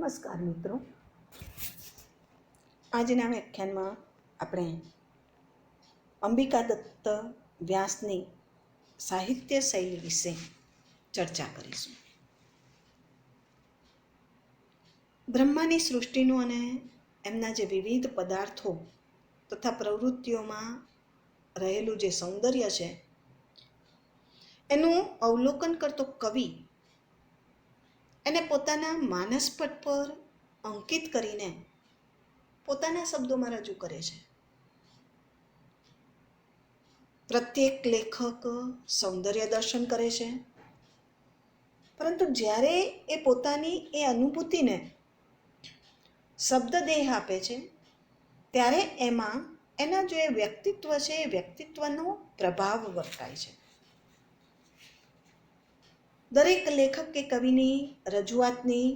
નમસ્કાર મિત્રો, આજના વ્યાખ્યાનમાં આપણે અંબિકા દત્ત વ્યાસની સાહિત્ય શૈલી વિશે ચર્ચા કરીશું. બ્રહ્માની સૃષ્ટિનું અને એમના જે વિવિધ પદાર્થો તથા પ્રવૃત્તિઓમાં રહેલું જે સૌંદર્ય છે એનું અવલોકન કરતો કવિ એને પોતાના માનસપટ પર અંકિત કરીને પોતાના શબ્દોમાં રજૂ કરે છે. પ્રત્યેક લેખક સૌંદર્ય દર્શન કરે છે, પરંતુ જ્યારે એ પોતાની એ અનુભૂતિને શબ્દ દેહ આપે છે ત્યારે એમાં એના જે વ્યક્તિત્વ છે એ વ્યક્તિત્વનો પ્રભાવ વર્તાય છે. દરેક લેખક કે કવિની રજૂઆતની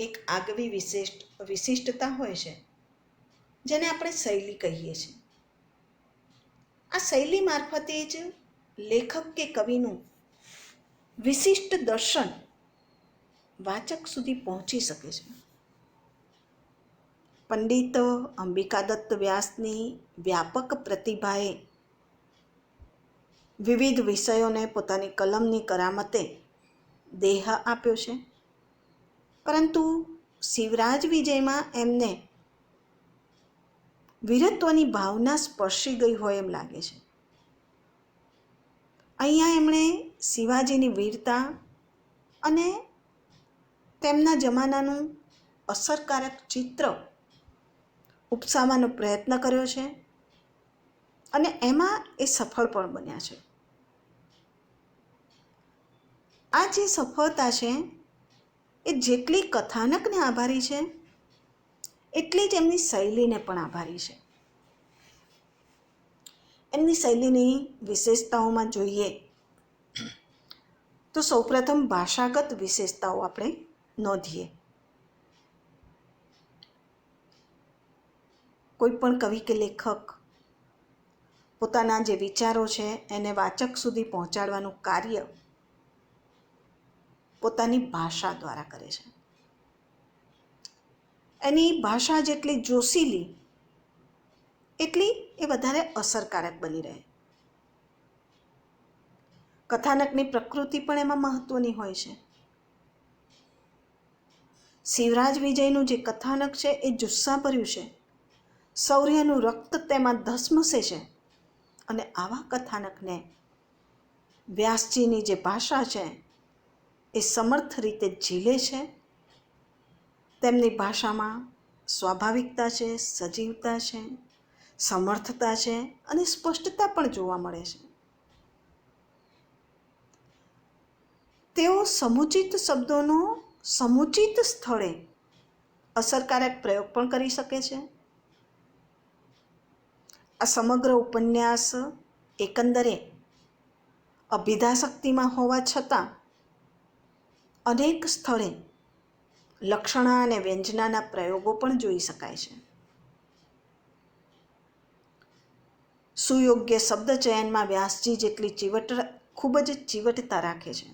એક આગવી વિશિષ્ટતા હોય છે, જેને આપણે શૈલી કહીએ છીએ. આ શૈલી મારફતે જ લેખક કે કવિનું વિશિષ્ટ દર્શન વાચક સુધી પહોંચી શકે છે. પંડિત અંબિકા દત્ત વ્યાસની વ્યાપક પ્રતિભાએ વિવિધ વિષયોને પોતાની કલમની કરામતે દેહ આપ્યો છે, પરંતુ શિવરાજ વિજયમાં એમને વીરત્વની ભાવના સ્પર્શી ગઈ હોય એમ લાગે છે. અહીંયા એમણે શિવાજીની વીરતા અને તેમના જમાનાનું અસરકારક ચિત્ર ઉપસાવવાનો પ્રયત્ન કર્યો છે અને એમાં એ સફળ પણ બન્યા છે. આ જે સફળતા છે એ જેટલી કથાનકને આભારી છે એટલી જ એમની શૈલીને પણ આભારી છે. એમની શૈલીની વિશેષતાઓમાં જોઈએ તો સૌપ્રથમ ભાષાગત વિશેષતાઓ આપણે નોંધીએ. કોઈ પણ કવિ કે લેખક પોતાના જે વિચારો છે એને વાચક સુધી પહોંચાડવાનું કાર્ય પોતાની ભાષા દ્વારા કરે છે. એની ભાષા જેટલી જોશીલી એટલી એ વધારે અસરકારક બની રહે. કથાનકની પ્રકૃતિ પણ એમાં મહત્વની હોય છે. શિવરાજ વિજયનું જે કથાનક છે એ જુસ્સાભર્યું છે, શૌર્યનું રક્ત તેમાં ધસમસે છે, અને આવા કથાનકને વ્યાસજીની જે ભાષા છે એ સમર્થ રીતે ઝીલે છે. તેમની ભાષામાં સ્વાભાવિકતા છે, સજીવતા છે, સમર્થતા છે અને સ્પષ્ટતા પણ જોવા મળે છે. તેઓ સમુચિત શબ્દોનો સમુચિત સ્થળે અસરકારક પ્રયોગ પણ કરી શકે છે. આ સમગ્ર ઉપન્યાસ એકંદરે અભિધાશક્તિમાં હોવા છતાં અનેક સ્થળે લક્ષણા અને વ્યંજનાના પ્રયોગો પણ જોઈ શકાય છે. સુયોગ્ય શબ્દ ચયનમાં વ્યાસજી જેટલી ખૂબ જ ચીવટતા રાખે છે.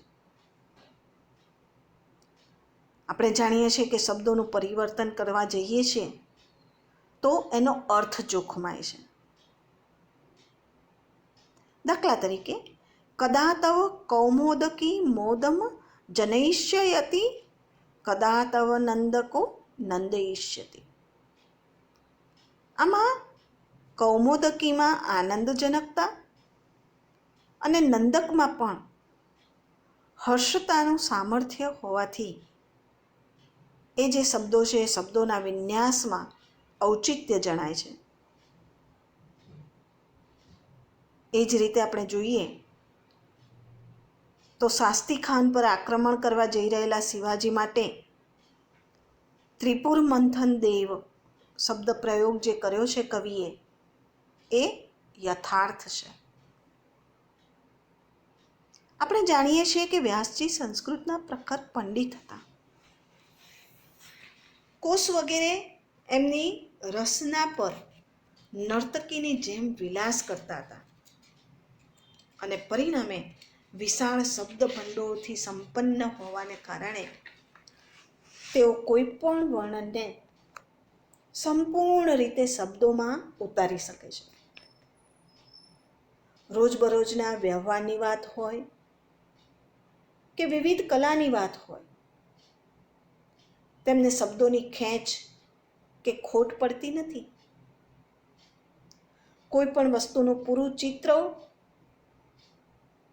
આપણે જાણીએ છીએ કે શબ્દોનું પરિવર્તન કરવા જઈએ છીએ તો એનો અર્થ જોખમાય છે. દાખલા તરીકે, કદા તવ કૌમોદકી મોદમ જનયિષ્યતિ, કદા તવ નંદકો નંદયિષ્યતિ. આમાં કૌમોદકીમાં આનંદજનકતા અને નંદકમાં પણ હર્ષતાનું સામર્થ્ય હોવાથી એ જે શબ્દો છે એ શબ્દોના વિન્યાસમાં ઔચિત્ય જણાય છે. એ જ રીતે આપણે જોઈએ તો શાસ્તી ખાન પર આક્રમણ કરવા જઈ રહેલા શિવાજી માટે ત્રિપુર મંથન દેવ શબ્દ પ્રયોગ જે કર્યો છે કવિએ એ યથાર્થ છે. આપણે જાણીએ છીએ કે વ્યાસજી સંસ્કૃતના પ્રખર પંડિત હતા. કોષ વગેરે એમની રસના પર નર્તકીની જેમ વિલાસ કરતા હતા અને પરિણામે વિશાળ શબ્દ ભંડોળથી સંપન્ન હોવાને કારણે તેઓ કોઈ પણ વર્ણનને સંપૂર્ણ રીતે શબ્દોમાં ઉતારી શકે છે. રોજબરોજના વ્યવહારની વાત હોય કે વિવિધ કલાની વાત હોય, તેમને શબ્દોની ખેંચ કે ખોટ પડતી નથી. કોઈ પણ વસ્તુનું પૂરું ચિત્ર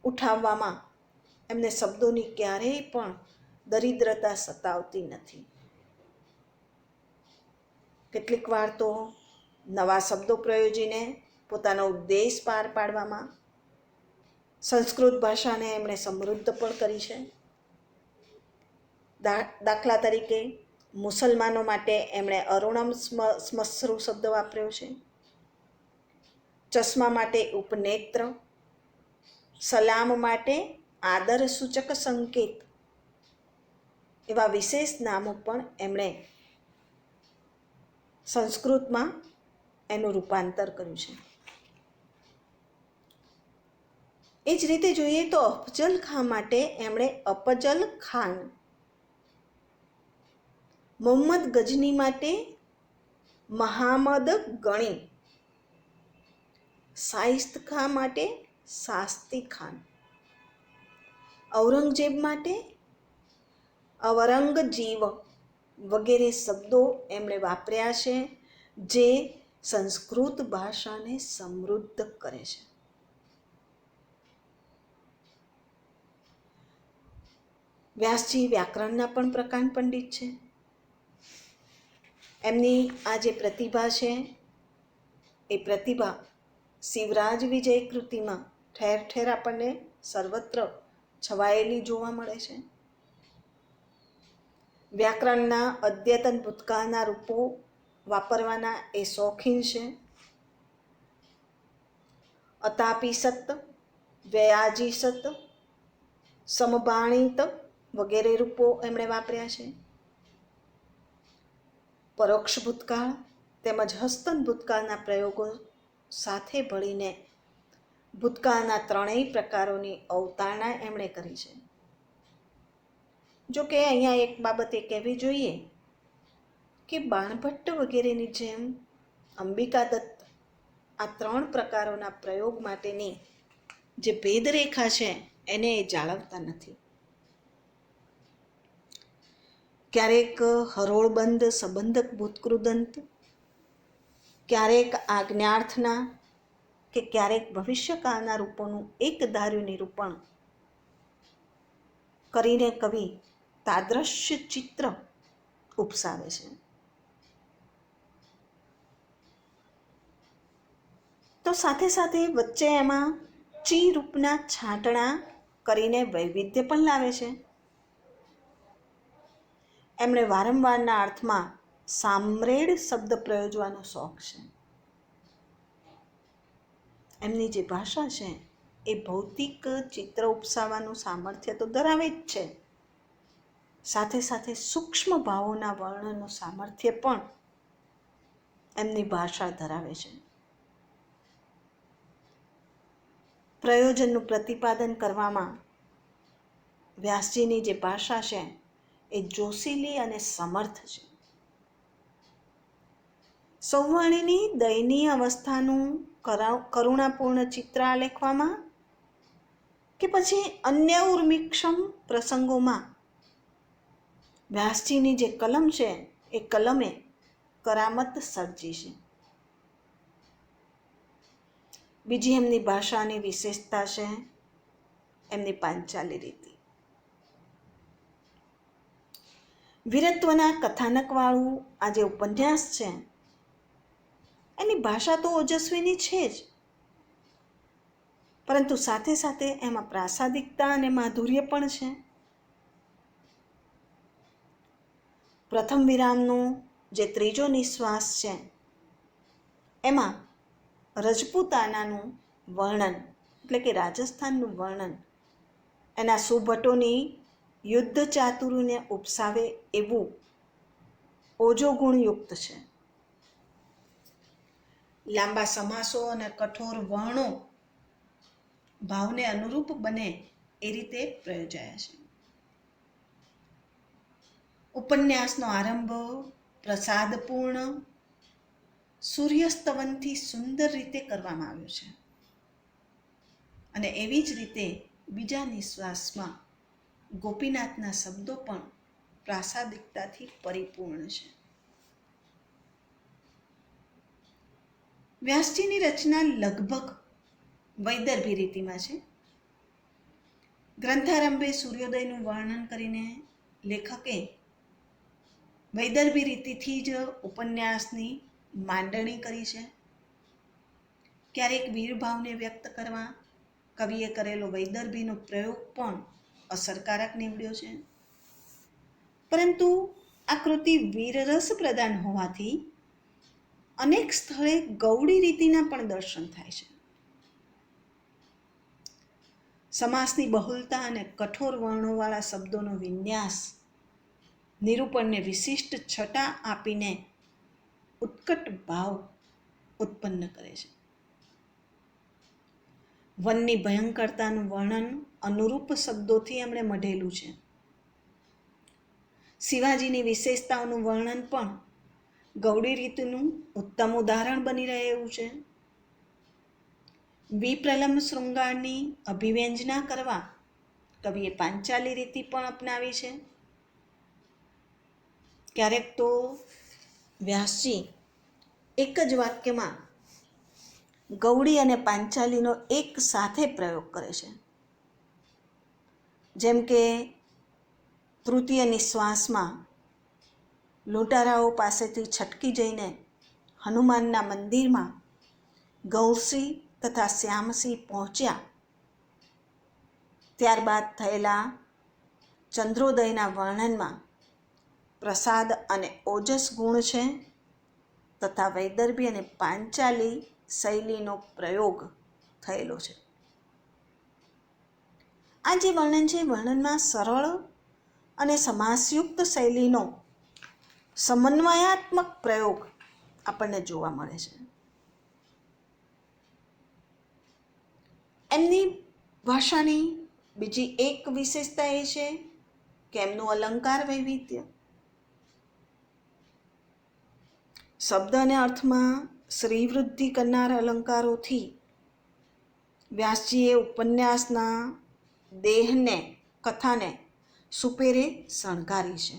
ઉઠાવવામાં એમને શબ્દોની ક્યારેય પણ દરિદ્રતા સતાવતી નથી. કેટલીક વાર તો નવા શબ્દો પ્રયોજીને પોતાનો ઉદ્દેશ પાર પાડવામાં સંસ્કૃત ભાષાને એમણે સમૃદ્ધ પણ કરી છે. દાખલા તરીકે મુસલમાનો માટે એમણે અરુણમ સ્મશ્રુ શબ્દ વાપર્યો છે. ચશ્મા માટે ઉપનેત્ર, સલામ માટે આદર સૂચક સંકેત, એવા વિશેષ નામો પણ એમણે સંસ્કૃતમાં એનું રૂપાંતર કર્યું છે. એ જ રીતે જોઈએ તો અફજલ ખાન માટે એમણે અફજલ ખાન, મોહમ્મદ ગજની માટે મહામદ ગણી, શાઇસ્ત ખાન માટે શાસ્તી ખાન, ઔરંગઝેબ માટે ઔરંગજીવ વગેરે શબ્દો એમણે વાપર્યા છે, જે સંસ્કૃત ભાષાને સમૃદ્ધ કરે છે. વ્યાસજી વ્યાકરણના પણ પ્રકાંડ પંડિત છે. એમની આ જે પ્રતિભા છે એ પ્રતિભા શિવરાજ વિજય કૃતિમાં ઠેર ઠેર આપણને સર્વત્ર છવાયેલી જોવા મળે છે. વ્યાકરણના અદ્યતન ભૂતકાળના રૂપો વાપરવાના એ શોખીન છે. અતાપીસત, વ્યયાજીસત, સમબાણિત વગેરે રૂપો એમણે વાપર્યા છે. પરોક્ષ ભૂતકાળ તેમજ હસ્તન ભૂતકાળના પ્રયોગો સાથે ભળીને ભૂતકાળના ત્રણેય પ્રકારોની અવતારણા એમણે કરી છે. જો કે અહીંયા એક બાબત એ કહેવી જોઈએ કે બાણભટ્ટ વગેરેની જેમ અંબિકા દત્ત આ ત્રણ પ્રકારોના પ્રયોગ માટેની જે ભેદરેખા છે એને એ જાળવતા નથી. ક્યારેક હરોળબંધ સંબંધક ભૂતકૃદંત, ક્યારેક આજ્ઞાર્થના કે ક્યારેક ભવિષ્યકાળના રૂપોનું એક ધાર્યું નિરૂપણ કરીને કવિ તાદ્રશ્ય ચિત્ર ઉપસાવે છે. તો સાથે સાથે વચ્ચે એમાં ચી રૂપના છાંટણા કરીને વૈવિધ્ય પણ લાવે છે. એમણે વારંવારના અર્થમાં સામ્રેડ શબ્દ પ્રયોજવાનો શોખ છે. એમની જે ભાષા છે એ ભૌતિક ચિત્ર ઉપસાવવાનું સામર્થ્ય તો ધરાવે જ છે, સાથે સાથે સૂક્ષ્મ ભાવોના વર્ણનનું સામર્થ્ય પણ એમની ભાષા ધરાવે છે. પ્રયોજનનું પ્રતિપાદન કરવામાં વ્યાસજીની જે ભાષા છે એ જોશીલી અને સમર્થ છે. સૌવાણીની દયનીય અવસ્થાનું કરુણાપૂર્ણ ચિત્ર આલેખવામાં કે પછી અન્ય ઉર્મિક્ષમ પ્રસંગોમાં વ્યાસજીની જે કલમ છે એ કલમે કરામત સર્જી છે. બીજી એમની ભાષાની વિશેષતા છે એમની પાંચાલી રીતિ. વીરત્વના કથાનકવાળું આ જે ઉપન્યાસ છે એની ભાષા તો ઓજસ્વીની છે જ, પરંતુ સાથે સાથે એમાં પ્રાસાદિકતા અને માધુર્ય પણ છે. પ્રથમ વિરામનો જે ત્રીજો નિશ્વાસ છે એમાં રજપૂતાનાનું વર્ણન એટલે કે રાજસ્થાનનું વર્ણન એના સુભટોની યુદ્ધ ચાતુરીને ઉપસાવે એવું ઓજો ગુણયુક્ત છે. લાંબા સમાસો અને કઠોર વર્ણો ભાવને અનુરૂપ બને એ રીતે પ્રયોજાયા છે. ઉપન્યાસનો આરંભ પ્રસાદપૂર્ણ સૂર્યસ્તવનથી સુંદર રીતે કરવામાં આવ્યો છે અને એવી જ રીતે બીજા નિશ્વાસમાં ગોપીનાથના શબ્દો પણ પ્રાસાદિકતાથી પરિપૂર્ણ છે. વ્યાસજીની રચના લગભગ વૈદર્ભી રીતિમાં છે. ગ્રંથારંભે સૂર્યોદયનું વર્ણન કરીને લેખકે વૈદર્ભી રીતિથી જ ઉપન્યાસની માંડણી કરી છે. ક્યારેક વીરભાવને વ્યક્ત કરવા કવિએ કરેલો વૈદર્ભીનો પ્રયોગ પણ અસરકારક નીવડ્યો છે. પરંતુ આ કૃતિ વીરરસ પ્રધાન હોવાથી અનેક સ્થળે ગૌડી રીતિના પણ દર્શન થાય છે. સમાસની બહુલતા અને કઠોર વર્ણોવાળા શબ્દોનો વિન્યાસ નિરૂપણને વિશિષ્ટ છટા આપીને ઉત્કટ ભાવ ઉત્પન્ન કરે છે. વનની ભયંકરતાનું વર્ણન અનુરૂપ શબ્દોથી એમણે મઢેલું છે. શિવાજીની વિશેષતાઓનું વર્ણન પણ ગૌડી રીતનું ઉત્તમ ઉદાહરણ બની રહે એવું છે. વિપ્રલંબ શૃંગારની અભિવ્યંજના કરવા કવિએ પાંચાલી રીતિ પણ અપનાવી છે. ક્યારેક તો વ્યાસજી એક જ વાક્યમાં ગૌડી અને પાંચાલીનો એક સાથે પ્રયોગ કરે છે. જેમ કે તૃતીય નિશ્વાસમાં લૂંટારાઓ પાસેથી છટકી જઈને હનુમાનના મંદિરમાં ગૌરસિંહ તથા શ્યામસિંહ પહોંચ્યા, ત્યારબાદ થયેલા ચંદ્રોદયના વર્ણનમાં પ્રસાદ અને ઓજસ ગુણ છે તથા વૈદર્ભી અને પાંચાલી શૈલીનો પ્રયોગ થયેલો છે. આ જે વર્ણન છે વર્ણનમાં સરળ અને સમાસયુક્ત શૈલીનો સમન્વયાત્મક પ્રયોગ આપણને જોવા મળે છે. એમની ભાષાની બીજી એક વિશેષતા એ છે કે એમનું અલંકાર વૈવિધ્ય. શબ્દ અને અર્થમાં શ્રીવૃદ્ધિ કરનાર અલંકારોથી વ્યાસજીએ ઉપન્યાસના દેહને, કથાને સુપેરે શણગારી છે.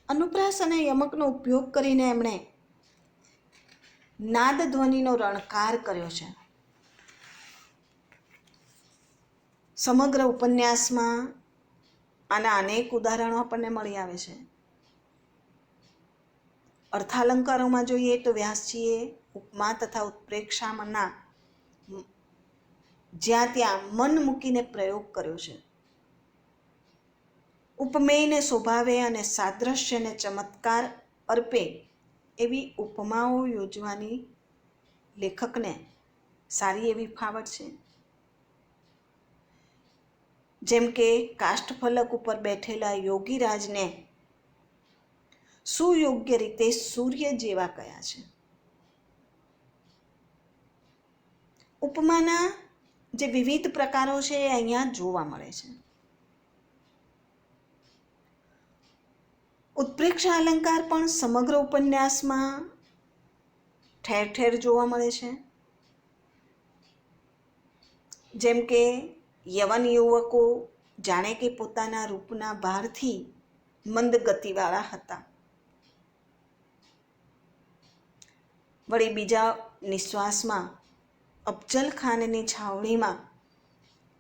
અનુપ્રાસ અને યમકનો ઉપયોગ કરીને એમણે નાદ ધ્વનિનો રણકાર કર્યો છે. સમગ્ર ઉપન્યાસમાં આના અનેક ઉદાહરણો આપણને મળી આવે છે. અર્થાલંકારોમાં જોઈએ તો વ્યાસજીએ ઉપમા તથા ઉત્પ્રેક્ષાના જ્યાં ત્યાં મન મૂકીને પ્રયોગ કર્યો છે. ઉપમેયને શોભાવે અને સાદ્રશ્યને ચમત્કાર અર્પે એવી ઉપમાઓ યોજવાની લેખકને સારી એવી ફાવટ છે. જેમ કે કાષ્ઠફલક ઉપર બેઠેલા યોગીરાજને સુયોગ્ય રીતે સૂર્ય જેવા કયા છે. ઉપમાના જે વિવિધ પ્રકારો છે એ અહીંયા જોવા મળે છે. ઉત્પ્રેક્ષા અલંકાર પણ સમગ્ર ઉપન્યાસમાં ઠેર ઠેર જોવા મળે છે. જેમ કે યવન યુવકો જાણે કે પોતાના રૂપના ભારથી મંદ ગતિવાળા હતા. વળી બીજા નિશ્વાસમાં અફજલ ખાનની છાવણીમાં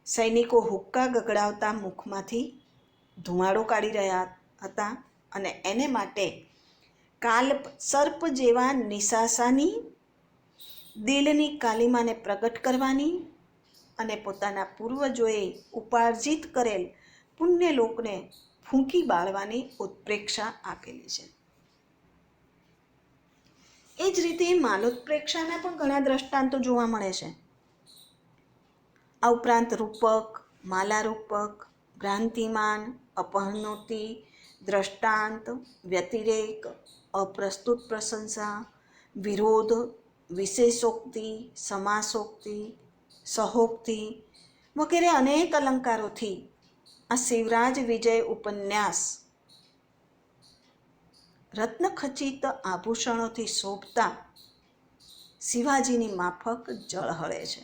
સૈનિકો હુક્કા ગગડાવતા મુખમાંથી ધુમાડો કાઢી રહ્યા હતા અને એને માટે કાલ સર્પ જેવા નિશાસાની દિલની કાલિમાને પ્રગટ કરવાની અને પોતાના પૂર્વજોએ ઉપાર્જિત કરેલ પુણ્યલોકને ફૂંકી બાળવાની ઉત્પ્રેક્ષા આપેલી છે. એ જ રીતે માલોત્પ્રેક્ષાના પણ ઘણા દ્રષ્ટાંતો જોવા મળે છે. આ ઉપરાંત રૂપક, માલારૂપક, ભ્રાંતિમાન, અપહર્ણોતિ, દ્રષ્ટાંત, વ્યતિરેક, અપ્રસ્તુત પ્રશંસા, વિરોધ, વિશેષોક્તિ, સમાસોક્તિ, સહોક્તિ વગેરે અનેક અલંકારોથી આ શિવરાજ વિજય ઉપન્યાસ રત્નખચિત આભૂષણોથી શોભતા શિવાજીની માફક ઝળહળે છે.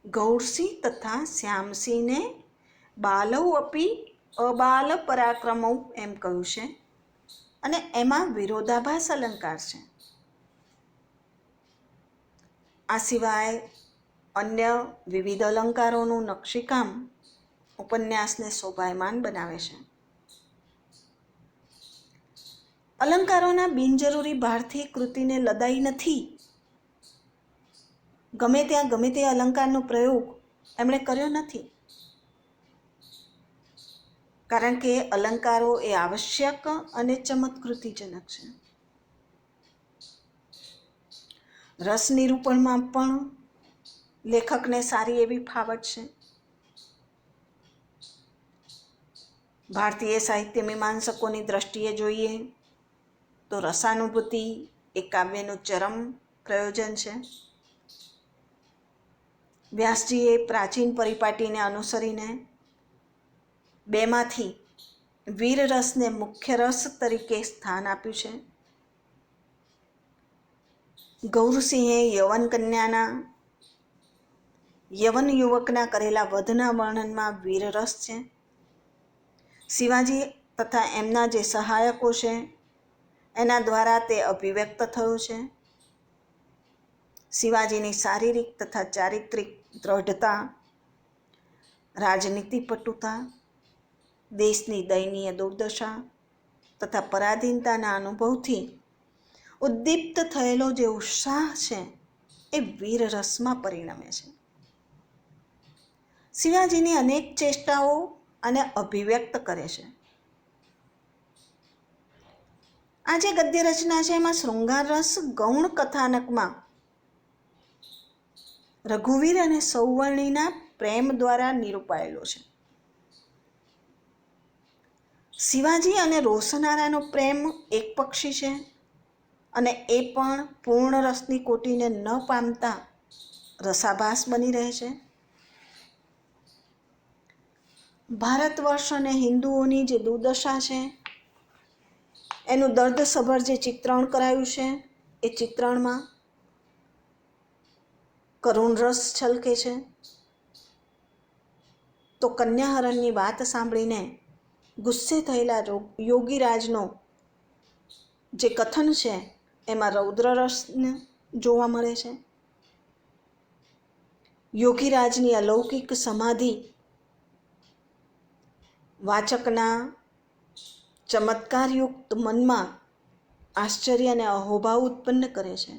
ગૌરસિંહ તથા શ્યામસિંહને બાલૌ અપી અબાલ પરાક્રમૌ એમ કહ્યું છે અને એમાં વિરોધાભાસ અલંકાર છે. આ સિવાય અન્ય વિવિધ અલંકારોનું નકશીકામ ઉપન્યાસને શોભાયમાન બનાવે છે. અલંકારોના બિનજરૂરી ભારથી કૃતિને લદાઈ નથી. ગમે ત્યાં ગમે તે અલંકારનો પ્રયોગ એમણે કર્યો નથી, કારણ કે અલંકારો એ આવશ્યક અને ચમત્કૃતિજનક છે. રસ નિરૂપણમાં પણ લેખકને સારી એવી ફાવટ છે. ભારતીય સાહિત્ય મીમાંસકોની દ્રષ્ટિએ જોઈએ તો રસાનુભૂતિ એ કાવ્યનું ચરમ પ્રયોજન છે. વ્યાસજીએ પ્રાચીન પરિપાટીને અનુસરીને બેમાંથી વીર રસને મુખ્ય રસ તરીકે સ્થાન આપ્યું છે. ગૌરસિંહે યવન યુવકના કરેલા વધના વર્ણનમાં વીર રસ છે. શિવાજી તથા એમના જે સહાયકો છે એના દ્વારા તે અભિવ્યક્ત થયું છે. શિવાજીની શારીરિક તથા ચારિત્રિક દ્રઢતા, રાજનીતિ પટુતા, દેશની દયનીય દુર્દશા તથા પરાધીનતાના અનુભવથી ઉદ્દીપ્ત થયેલો જે ઉત્સાહ છે એ વીર રસમાં પરિણમે છે. શિવાજીની અનેક ચેષ્ટાઓ આને અભિવ્યક્ત કરે છે. આ જે ગદ્ય રચના છે એમાં શૃંગાર રસ ગૌણ કથાનકમાં રઘુવીર અને સૌવર્ણીના પ્રેમ દ્વારા નિરૂપાયેલો છે. શિવાજી અને રોસનારાનો પ્રેમ એકપક્ષી છે અને એ પણ પૂર્ણ રસની કોટીને ન પામતા રસાભાસ બની રહે છે. ભારત વર્ષ અને હિન્દુઓની જે દુર્દશા છે એનું દર્દસભર જે ચિત્રણ કરાયું છે એ ચિત્રણમાં કરુણ રસ છલકે છે. તો કન્યાહરણની વાત સાંભળીને ગુસ્સે થયેલા યોગીરાજનો જે કથન છે એમાં રૌદ્ર રસ જોવા મળે છે. યોગીરાજની અલૌકિક સમાધિ વાચકના ચમત્કારયુક્ત મનમાં આશ્ચર્ય અને અહોભાવ ઉત્પન્ન કરે છે.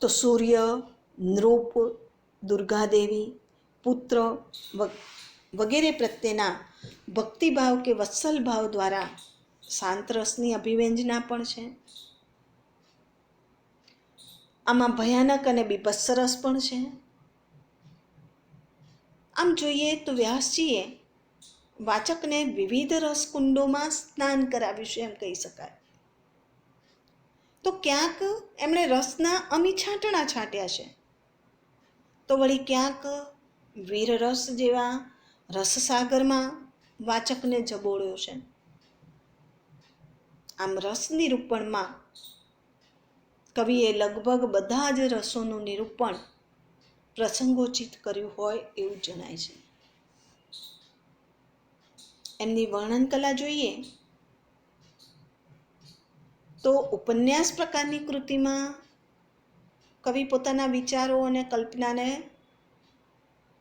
તો સૂર્ય, નૃપ, દુર્ગાદેવી, પુત્ર વગેરે પ્રત્યેના ભક્તિભાવ કે વત્સલભાવ દ્વારા શાંત રસની અભિવ્યંજના પણ છે. આમાં ભયાનક અને બીભત્સ રસ પણ છે. આમ જોઈએ તો વ્યાસજીએ વાચકને વિવિધ રસકુંડોમાં સ્નાન કરાવ્યું છે એમ કહી શકાય. તો ક્યાંક એમણે રસના અમી છાંટણા છાંટ્યા છે, તો વળી ક્યાંક વીર રસ જેવા રસસાગરમાં વાચકને જબોળ્યો છે. આમ રસ નિરૂપણમાં કવિએ લગભગ બધા જ રસોનું નિરૂપણ પ્રસંગોચિત કર્યું હોય એવું જણાય છે. એમની વર્ણન કલા જોઈએ તો ઉપન્યાસ પ્રકારની કૃતિમાં કવિ પોતાના વિચારો અને કલ્પનાને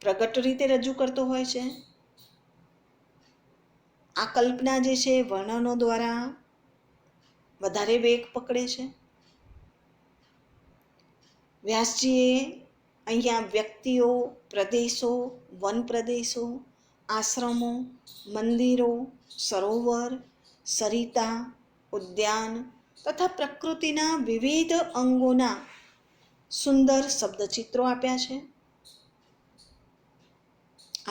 પ્રગટ રીતે રજૂ કરતો હોય છે. આ કલ્પના જે છે વર્ણનો દ્વારા વધારે વેગ પકડે છે. વ્યાસજીએ અહીંયા વ્યક્તિઓ, પ્રદેશો, વન પ્રદેશો, આશ્રમો, મંદિરો, સરોવર, સરિતા, ઉદ્યાન તથા પ્રકૃતિના વિવિધ અંગોના સુંદર શબ્દચિત્રો આપ્યા છે.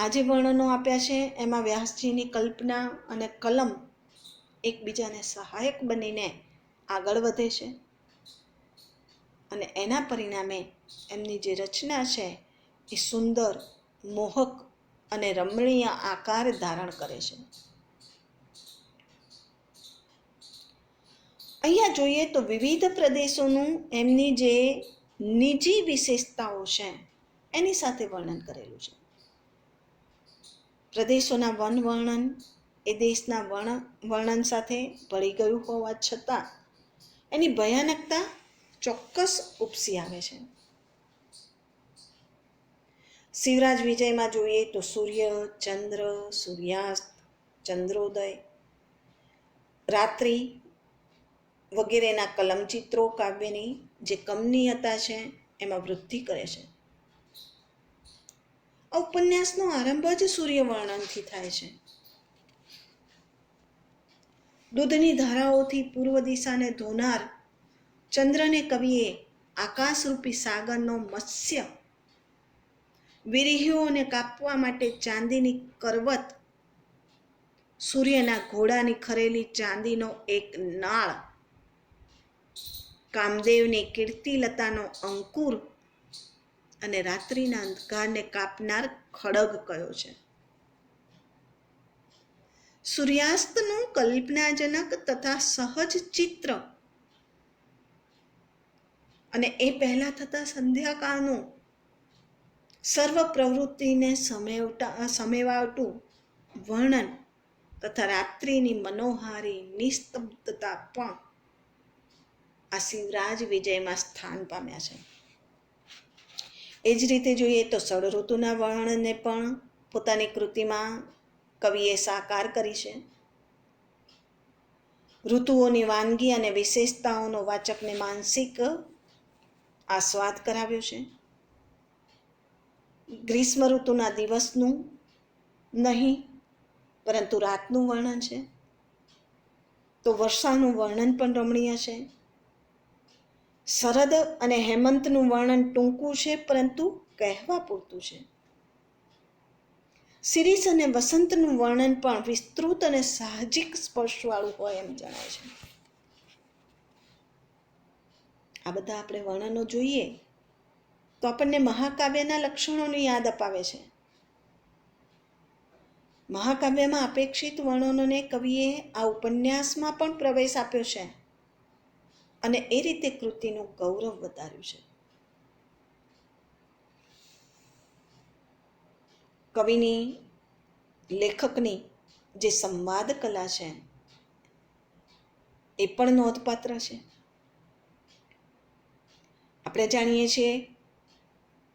આ જે વર્ણનો આપ્યા છે એમાં વ્યાસજીની કલ્પના અને કલમ એકબીજાને સહાયક બનીને આગળ વધે છે અને એના પરિણામે એમની જે રચના છે એ સુંદર, મોહક અને રમણીય આકાર ધારણ કરે છે. અહીંયા જોઈએ તો વિવિધ પ્રદેશોનું એમની જે નિજી વિશેષતાઓ છે એની સાથે વર્ણન કરેલું છે. પ્રદેશોના વન વર્ણન એ દેશના વર્ણન સાથે ભળી ગયું હોવા છતાં એની ભયાનકતા ચોક્કસ ઉપસી આવે છે. શિવરાજ વિજયમાં જોઈએ તો સૂર્ય, ચંદ્ર, સૂર્યાસ્ત, ચંદ્રોદય, રાત્રિ વગેરેના કલમચિત્રો કાવ્યની જે કમનીયતા છે એમાં વૃદ્ધિ કરે છે. આ ઉપન્યાસનો આરંભ જ સૂર્ય વર્ણનથી થાય છે. દૂધની ધારાઓથી પૂર્વ દિશાને ધોનાર ચંદ્રને કવિએ આકાશરૂપી સાગરનો મત્સ્ય, વિરહીઓને કાપવા માટે ચાંદીની કરવત, સૂર્યના ઘોડાની ખરેલી ચાંદીનો એક નાળ, કામદેવની કીર્તિલતાનો અંકુર અને રાત્રિના અંધકારને કાપનાર ખડગ કયો છે. સૂર્યાસ્તનું કલ્પનાજનક તથા સહજ ચિત્ર અને એ પહેલા થતા સંધ્યાકાળનું સર્વ પ્રવૃત્તિને સમેવાવતું વર્ણન તથા રાત્રિની મનોહારી નિસ્તબ્ધતા પણ આ શિવરાજ વિજયમાં સ્થાન પામ્યા છે. એ જ રીતે જોઈએ તો ષડઋતુના વર્ણનને પણ પોતાની કૃતિમાં કવિએ સાકાર કરી છે. ઋતુઓની વાનગી અને વિશેષતાઓનો વાચકને માનસિક આસ્વાદ કરાવ્યો છે. ગ્રીષ્મ ઋતુના દિવસનું નહીં પરંતુ રાતનું વર્ણન છે, તો વર્ષાનું વર્ણન પણ રમણીય છે. શરદ અને હેમંતનું વર્ણન ટૂંકું છે પરંતુ કહેવા પૂરતું છે. શિરીષ અને વસંતનું વર્ણન પણ વિસ્તૃત અને સાહજિક સ્પર્શવાળું હોય એમ જણાય છે. આ બધા આપણે વર્ણનો જોઈએ તો આપણને મહાકાવ્યના લક્ષણોની યાદ અપાવે છે. મહાકાવ્યમાં અપેક્ષિત વર્ણનોને કવિએ આ ઉપન્યાસમાં પણ પ્રવેશ આપ્યો છે અને એ રીતે કૃતિનું ગૌરવ વધાર્યું છે. કવિની, લેખકની જે સંવાદ કલા છે એ પણ નોંધપાત્ર છે. આપણે જાણીએ છીએ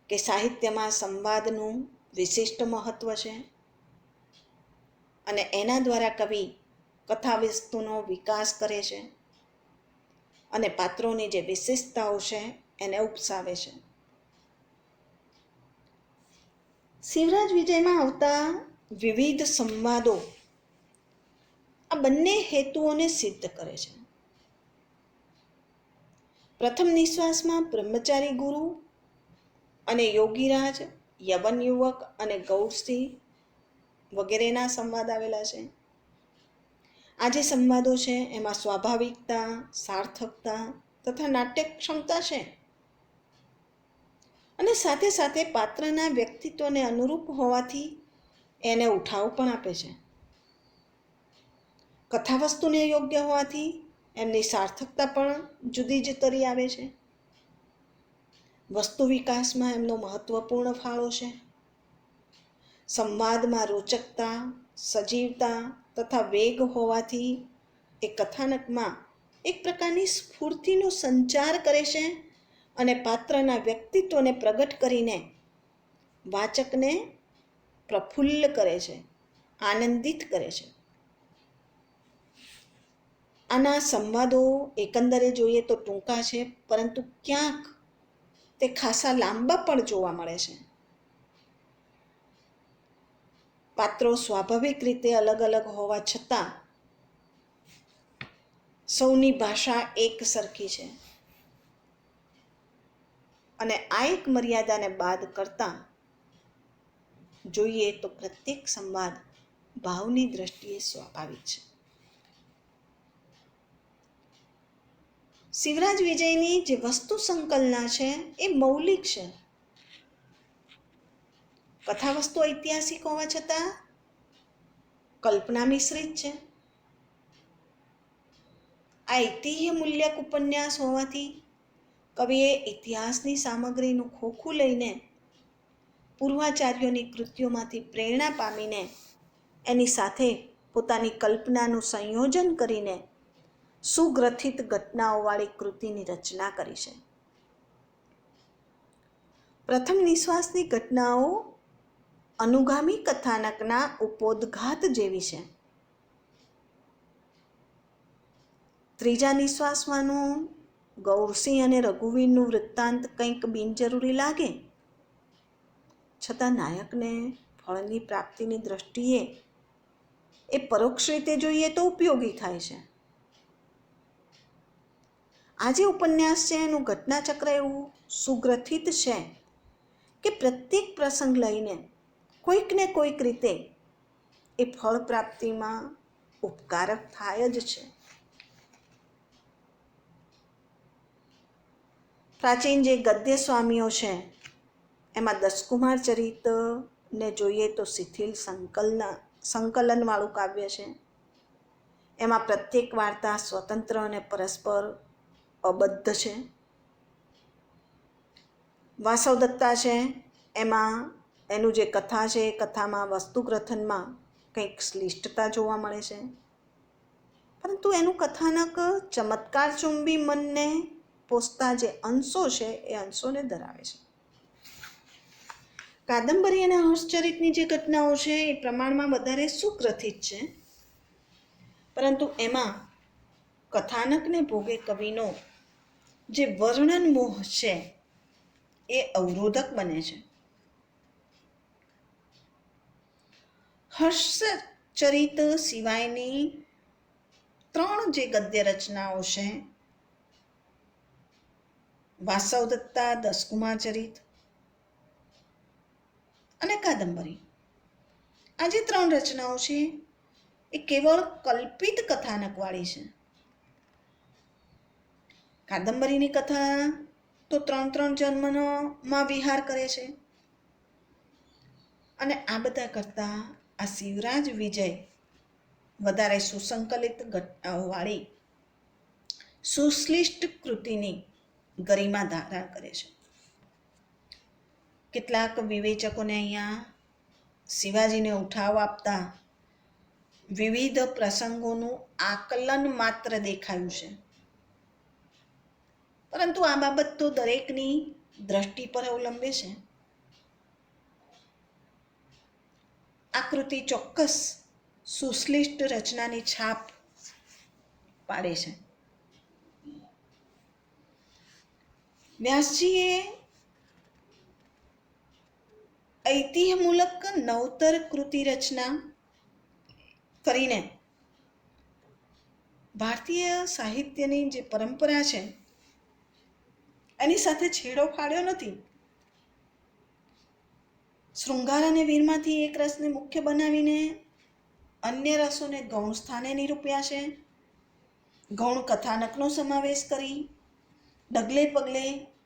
કે સાહિત્યમાં સંવાદનું વિશિષ્ટ મહત્વ છે અને એના દ્વારા કવિ કથાવસ્તુનો વિકાસ કરે છે અને પાત્રોની જે વિશેષતાઓ છે એને ઉપસાવે છે. શિવરાજ વિજયમાં આવતા વિવિધ સંવાદો આ બંને હેતુઓને સિદ્ધ કરે છે. પ્રથમ નિશ્વાસમાં બ્રહ્મચારી ગુરુ અને યોગીરાજ, યવન યુવક અને ગૌરસિંહ વગેરેના સંવાદ આવેલા છે. આ જે સંવાદો છે એમાં સ્વાભાવિકતા, સાર્થકતા તથા નાટ્ય ક્ષમતા છે અને સાથે સાથે પાત્રના વ્યક્તિત્વને અનુરૂપ હોવાથી એને ઉઠાવ પણ આપે છે. કથાવસ્તુને યોગ્ય હોવાથી એમની સાર્થકતા પણ જુદી જ તરી આવે છે. વસ્તુ વિકાસમાં એમનો મહત્વપૂર્ણ ફાળો છે. સંવાદમાં રોચકતા, સજીવતા તથા વેગ હોવાથી એ કથાનકમાં એક પ્રકારની સ્ફૂર્તિનો સંચાર કરે છે અને પાત્રના વ્યક્તિત્વને પ્રગટ કરીને વાચકને પ્રફુલ્લ કરે છે, આનંદિત કરે છે. આના સંવાદો એકંદરે જોઈએ તો ટૂંકા છે પરંતુ ક્યાંક તે ખાસા લાંબા પણ જોવા મળે છે. પાત્રો સ્વાભાવિક રીતે અલગ અલગ હોવા છતાં સૌની ભાષા એક સરખી છે અને આ એક મર્યાદાને બાદ કરતા જોઈએ તો પ્રત્યેક સંવાદ ભાવની દ્રષ્ટિએ સ્વાભાવિક છે. શિવરાજ વિજયની જે વસ્તુ સંકલના છે એ મૌલિક છે. કથા વસ્તુ ઐતિહાસિક હોવા છતાં કલ્પના મિશ્રિત છે. આ ઐતિહ્ય મૂલ્યક ઉપન્યાસ હોવાથી કવિએ ઇતિહાસની સામગ્રીનું ખોખું લઈને પૂર્વાચાર્યોની કૃતિઓમાંથી પ્રેરણા પામીને એની સાથે પોતાની કલ્પનાનું સંયોજન કરીને સુગ્રથિત ઘટનાઓવાળી કૃતિની રચના કરી છે. પ્રથમ નિશ્વાસની ઘટનાઓ અનુગામી કથાનકના ઉપોદ્ઘાત જેવી છે. ત્રીજા નિશ્વાસમાંનું ગૌરસિંહ અને રઘુવીરનું વૃત્તાંત કંઈક બિનજરૂરી લાગે, છતાં નાયકને ફળની પ્રાપ્તિની દ્રષ્ટિએ એ પરોક્ષ રીતે જોઈએ તો ઉપયોગી થાય છે. આ જે ઉપન્યાસ છે એનું ઘટનાચક્ર એવું સુગ્રથિત છે કે પ્રત્યેક પ્રસંગ લઈને કોઈક ને કોઈક રીતે એ ફળ પ્રાપ્તિમાં ઉપકારક થાય જ છે. પ્રાચીન જે ગદ્ય સ્વામીઓ છે એમાં દસકુમાર ચરિતને જોઈએ તો શિથિલ સંકલનવાળું કાવ્ય છે. એમાં પ્રત્યેક વાર્તા સ્વતંત્ર અને પરસ્પર અબદ્ધ છે. વાસવદત્તા છે એમાં એનું જે કથા છે એ કથામાં વસ્તુગ્રથનમાં કંઈક શ્લિષ્ટતા જોવા મળે છે, પરંતુ એનું કથાનક ચમત્કારચુંબી મનને પોષતા જે અંશો છે એ અંશોને ધરાવે છે. કાદંબરી અને હર્ષચરિતની જે ઘટનાઓ છે એ પ્રમાણમાં વધારે સુગ્રથિત છે, પરંતુ એમાં કથાનકને ભોગે કવિનો જે વર્ણન મોહ છે એ અવરોધક બને છે. હર્ષચરિત સિવાયની 3 જે ગદ્ય રચનાઓ છે, વાસવદત્તા, દસકુમાર ચરિત અને કાદંબરી, આ જે 3 રચનાઓ છે એ કેવળ કલ્પિત કથાનકવાળી છે. કાદંબરીની કથા તો 3 જન્મમાં વિહાર કરે છે, અને આ બધા કરતાં આ શિવરાજ વિજય વધારે સુસંકલિત ઘટનાઓવાળી સુશ્લિષ્ટ કૃતિની ગરિમા ધારણ કરે છે. કેટલાક વિવેચકોને અહીંયા શિવાજીને ઉઠાવ આપતા વિવિધ પ્રસંગોનું આકલન માત્ર દેખાયું છે, પરંતુ આ બાબત તો દરેકની દ્રષ્ટિ પર અવલંબે છે. આ કૃતિ ચોક્કસ સુશ્લિષ્ટ રચનાની છાપ પાડે છે. વ્યાસજીએ ઐતિહ્યમૂલક નવતર કૃતિ રચના કરીને ભારતીય સાહિત્યની જે પરંપરા છે એની સાથે છેડો ફાડ્યો નથી. શૃંગાર અને વીરમાંથી એક રસને મુખ્ય બનાવીને અન્ય રસોને ગૌણ સ્થાને નિરૂપ્યા છે. ગૌણ કથાનકનો સમાવેશ કરી ડગલે પગલે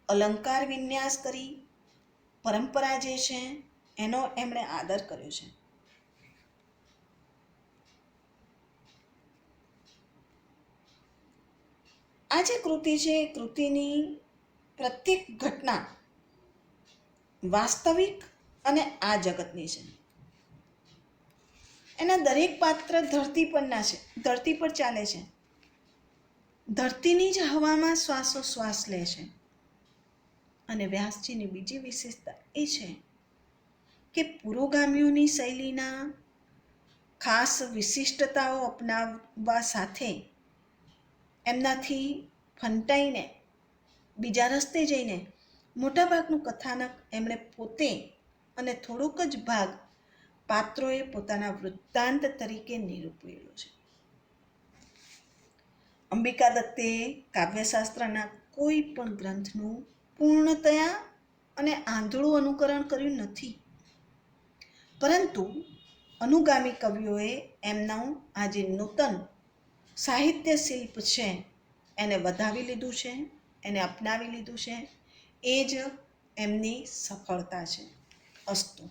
અલંકાર વિન્યાસ કરી પરંપરા જે છે એનો એમણે આદર કર્યો છે. આ જે કૃતિ છે એ કૃતિની પ્રત્યેક ઘટના વાસ્તવિક અને આ જગતની છે. એના દરેક પાત્ર ધરતી પર ચાલે છે, ધરતીની જ હવામાં શ્વાસોશ્વાસ લે છે. અને વ્યાસજીની બીજી વિશેષતા એ છે કે પુરોગામીઓની શૈલીના ખાસ વિશિષ્ટતાઓ અપનાવવા સાથે એમનાથી ફંટાઈને બીજા રસ્તે જઈને મોટાભાગનું કથાનક એમણે પોતે અને થોડોક જ ભાગ પાત્રોએ પોતાના વૃત્તાંત તરીકે નિરૂપેલું છે. અંબિકા દત્તે કાવ્યશાસ્ત્રના કોઈ પણ ગ્રંથનું પૂર્ણતયા અને આંધળું અનુકરણ કર્યું નથી, પરંતુ અનુગામી કવિઓએ એમનું આ જે નૂતન સાહિત્ય શિલ્પ છે એને વધાવી લીધું છે, એને અપનાવી લીધું છે. એ જ એમની સફળતા છે. અસ્તુ.